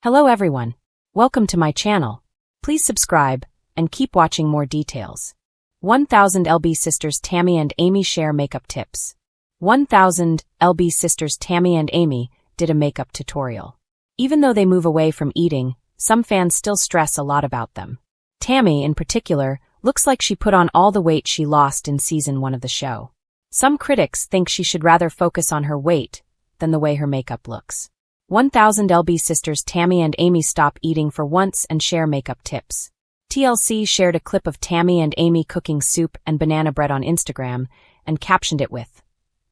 Hello everyone. Welcome to my channel. Please subscribe and keep watching more details. 1000 LB sisters Tammy and Amy share makeup tips. 1000 LB sisters Tammy and Amy did a makeup tutorial. Even though they move away from eating, some fans still stress a lot about them. Tammy, in particular, looks like she put on all the weight she lost in season 1 of the show. Some critics think she should rather focus on her weight than the way her makeup looks. 1000 LB sisters Tammy and Amy stop eating for once and share makeup tips. TLC shared a clip of Tammy and Amy cooking soup and banana bread on Instagram and captioned it with,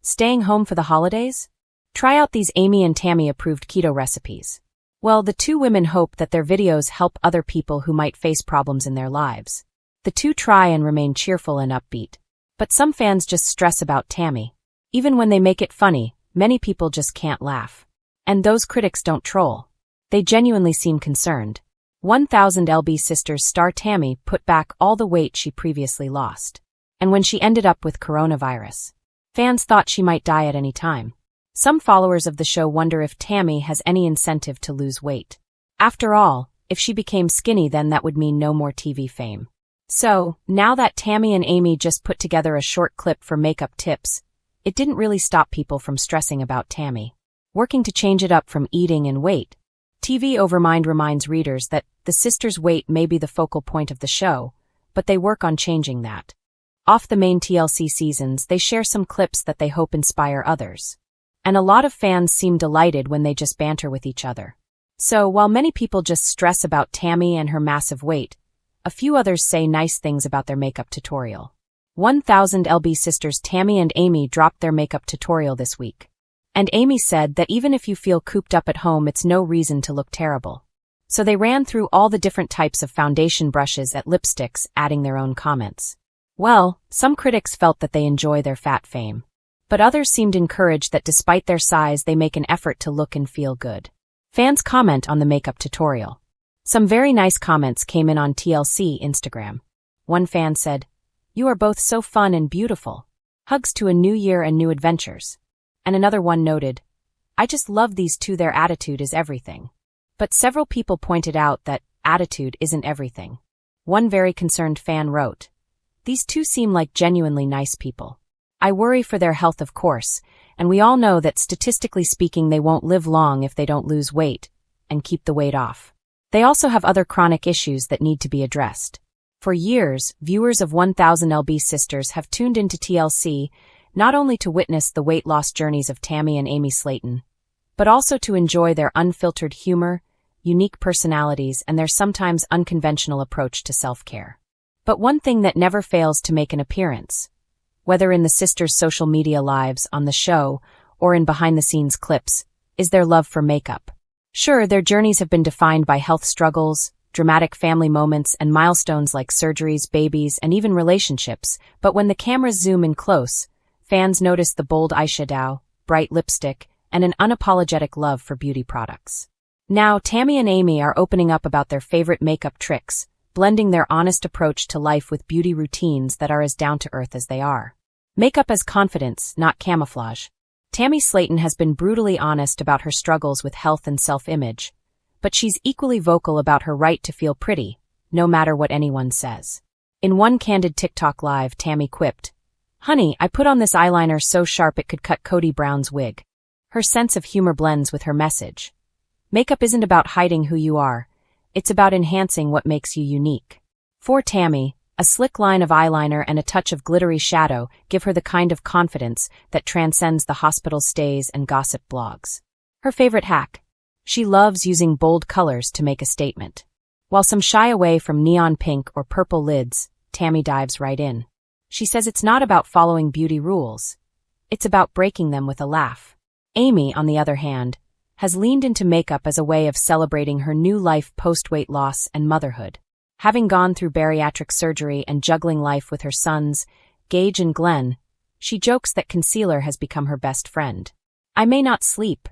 "Staying home for the holidays? Try out these Amy and Tammy approved keto recipes." Well, the two women hope that their videos help other people who might face problems in their lives. The two try and remain cheerful and upbeat. But some fans just stress about Tammy. Even when they make it funny, many people just can't laugh. And those critics don't troll. They genuinely seem concerned. 1000 LB sisters star Tammy put back all the weight she previously lost. And when she ended up with coronavirus, fans thought she might die at any time. Some followers of the show wonder if Tammy has any incentive to lose weight. After all, if she became skinny, then that would mean no more TV fame. So, now that Tammy and Amy just put together a short clip for makeup tips, it didn't really stop people from stressing about Tammy working to change it up from eating and weight. TV Overmind reminds readers that the sisters' weight may be the focal point of the show, but they work on changing that. Off the main TLC seasons, they share some clips that they hope inspire others. And a lot of fans seem delighted when they just banter with each other. So, while many people just stress about Tammy and her massive weight, a few others say nice things about their makeup tutorial. 1000 LB sisters Tammy and Amy dropped their makeup tutorial this week. And Amy said that even if you feel cooped up at home, it's no reason to look terrible. So they ran through all the different types of foundation brushes at lipsticks, adding their own comments. Well, some critics felt that they enjoy their fat fame. But others seemed encouraged that despite their size, they make an effort to look and feel good. Fans comment on the makeup tutorial. Some very nice comments came in on TLC Instagram. One fan said, "You are both so fun and beautiful. Hugs to a new year and new adventures." And another one noted, "I just love these two, their attitude is everything." But several people pointed out that attitude isn't everything. One very concerned fan wrote, "These two seem like genuinely nice people. I worry for their health, of course, and we all know that statistically speaking they won't live long if they don't lose weight and keep the weight off. They also have other chronic issues that need to be addressed." For years, viewers of 1000 LB sisters have tuned into TLC not only to witness the weight loss journeys of Tammy and Amy Slayton, but also to enjoy their unfiltered humor, unique personalities, and their sometimes unconventional approach to self-care. But one thing that never fails to make an appearance, whether in the sisters' social media lives, on the show, or in behind-the-scenes clips, is their love for makeup. Sure, their journeys have been defined by health struggles, dramatic family moments, and milestones like surgeries, babies, and even relationships, but when the cameras zoom in close, fans notice the bold eyeshadow, bright lipstick, and an unapologetic love for beauty products. Now, Tammy and Amy are opening up about their favorite makeup tricks, blending their honest approach to life with beauty routines that are as down-to-earth as they are. Makeup as confidence, not camouflage. Tammy Slayton has been brutally honest about her struggles with health and self-image, but she's equally vocal about her right to feel pretty, no matter what anyone says. In one candid TikTok live, Tammy quipped, "Honey, I put on this eyeliner so sharp it could cut Cody Brown's wig." Her sense of humor blends with her message. Makeup isn't about hiding who you are, it's about enhancing what makes you unique. For Tammy, a slick line of eyeliner and a touch of glittery shadow give her the kind of confidence that transcends the hospital stays and gossip blogs. Her favorite hack: she loves using bold colors to make a statement. While some shy away from neon pink or purple lids, Tammy dives right in. She says it's not about following beauty rules. It's about breaking them with a laugh. Amy, on the other hand, has leaned into makeup as a way of celebrating her new life post-weight loss and motherhood. Having gone through bariatric surgery and juggling life with her sons, Gage and Glenn, she jokes that concealer has become her best friend. "I may not sleep,"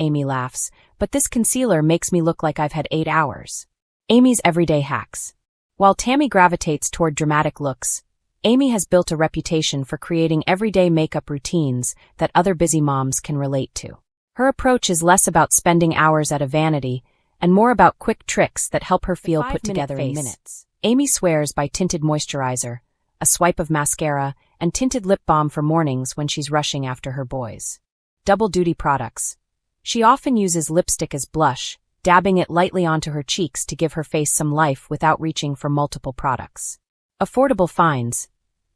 Amy laughs, "but this concealer makes me look like I've had 8 hours." Amy's everyday hacks. While Tammy gravitates toward dramatic looks, Amy has built a reputation for creating everyday makeup routines that other busy moms can relate to. Her approach is less about spending hours at a vanity and more about quick tricks that help her feel put together in face. minutes. Amy swears by tinted moisturizer, a swipe of mascara, and tinted lip balm for mornings when she's rushing after her boys. Double-duty products. She often uses lipstick as blush, dabbing it lightly onto her cheeks to give her face some life without reaching for multiple products. Affordable finds.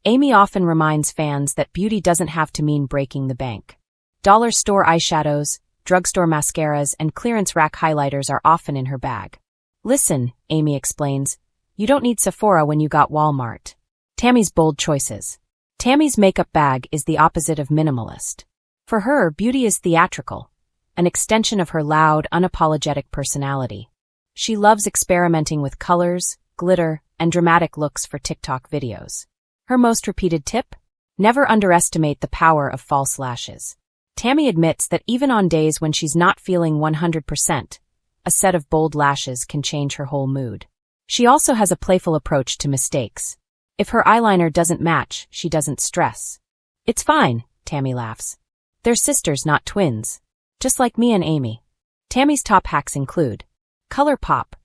Amy often reminds fans that beauty doesn't have to mean breaking the bank. Dollar store eyeshadows, drugstore mascaras, and clearance rack highlighters are often in her bag. Listen, Amy explains, you don't need Sephora when you got Walmart. Tammy's bold choices. Tammy's makeup bag is the opposite of minimalist. For her, beauty is theatrical, an extension of her loud, unapologetic personality. She loves experimenting with colors, glitter, and dramatic looks for TikTok videos. Her most repeated tip? Never underestimate the power of false lashes. Tammy admits that even on days when she's not feeling 100%, a set of bold lashes can change her whole mood. She also has a playful approach to mistakes. If her eyeliner doesn't match, she doesn't stress. It's fine, Tammy laughs. They're sisters, not twins. Just like me and Amy. Tammy's top hacks include color pop,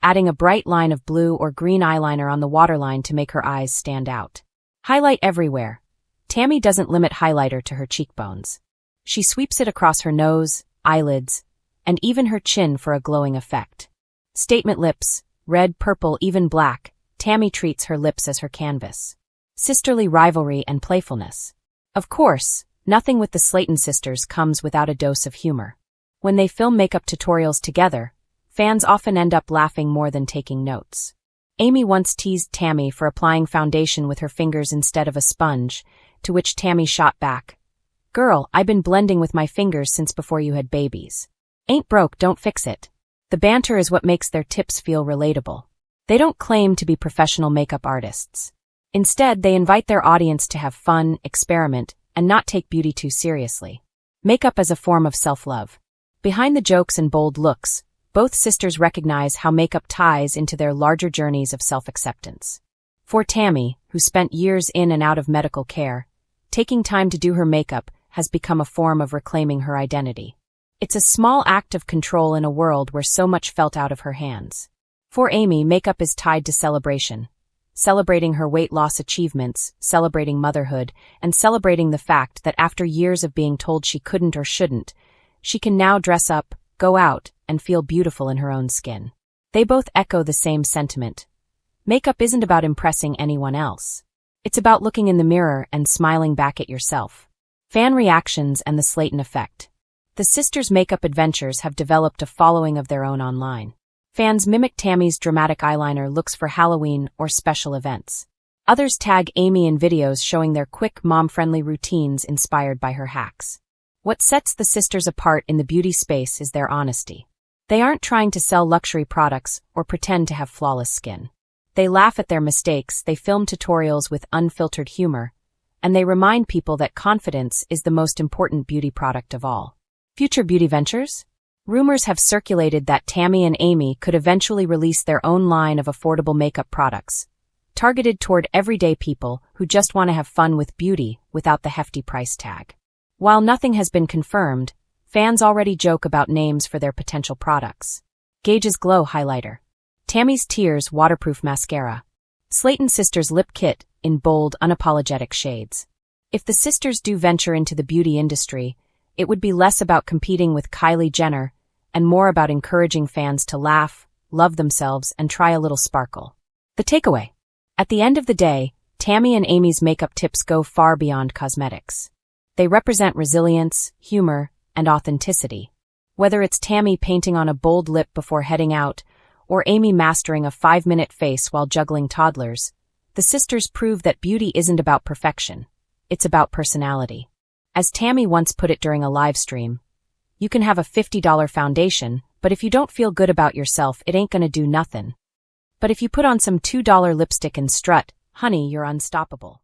adding a bright line of blue or green eyeliner on the waterline to make her eyes stand out. Highlight everywhere. Tammy doesn't limit highlighter to her cheekbones. She sweeps it across her nose, eyelids, and even her chin for a glowing effect. Statement lips, red, purple, even black. Tammy treats her lips as her canvas. Sisterly rivalry and playfulness. Of course, nothing with the Slayton sisters comes without a dose of humor. When they film makeup tutorials together, fans often end up laughing more than taking notes. Amy once teased Tammy for applying foundation with her fingers instead of a sponge, to which Tammy shot back, "Girl, I've been blending with my fingers since before you had babies. Ain't broke, don't fix it." The banter is what makes their tips feel relatable. They don't claim to be professional makeup artists. Instead, they invite their audience to have fun, experiment, and not take beauty too seriously. Makeup as a form of self-love. Behind the jokes and bold looks, both sisters recognize how makeup ties into their larger journeys of self-acceptance. For Tammy, who spent years in and out of medical care, taking time to do her makeup has become a form of reclaiming her identity. It's a small act of control in a world where so much felt out of her hands. For Amy, makeup is tied to celebration. Celebrating her weight loss achievements, celebrating motherhood, and celebrating the fact that after years of being told she couldn't or shouldn't, she can now dress up, go out, and feel beautiful in her own skin. They both echo the same sentiment. Makeup isn't about impressing anyone else. It's about looking in the mirror and smiling back at yourself. Fan reactions and the Slayton effect. The sisters' makeup adventures have developed a following of their own online. Fans mimic Tammy's dramatic eyeliner looks for Halloween or special events. Others tag Amy in videos showing their quick, mom-friendly routines inspired by her hacks. What sets the sisters apart in the beauty space is their honesty. They aren't trying to sell luxury products or pretend to have flawless skin. They laugh at their mistakes, they film tutorials with unfiltered humor, and they remind people that confidence is the most important beauty product of all. Future beauty ventures? Rumors have circulated that Tammy and Amy could eventually release their own line of affordable makeup products, targeted toward everyday people who just want to have fun with beauty without the hefty price tag. While nothing has been confirmed, fans already joke about names for their potential products. Gage's Glow Highlighter. Tammy's Tears Waterproof Mascara. Slayton Sisters Lip Kit in bold, unapologetic shades. If the sisters do venture into the beauty industry, it would be less about competing with Kylie Jenner and more about encouraging fans to laugh, love themselves, and try a little sparkle. The takeaway. At the end of the day, Tammy and Amy's makeup tips go far beyond cosmetics. They represent resilience, humor, and authenticity. Whether it's Tammy painting on a bold lip before heading out, or Amy mastering a 5-minute face while juggling toddlers, the sisters prove that beauty isn't about perfection. It's about personality. As Tammy once put it during a live stream, you can have a $50 foundation, but if you don't feel good about yourself, it ain't gonna do nothing. But if you put on some $2 lipstick and strut, honey, you're unstoppable.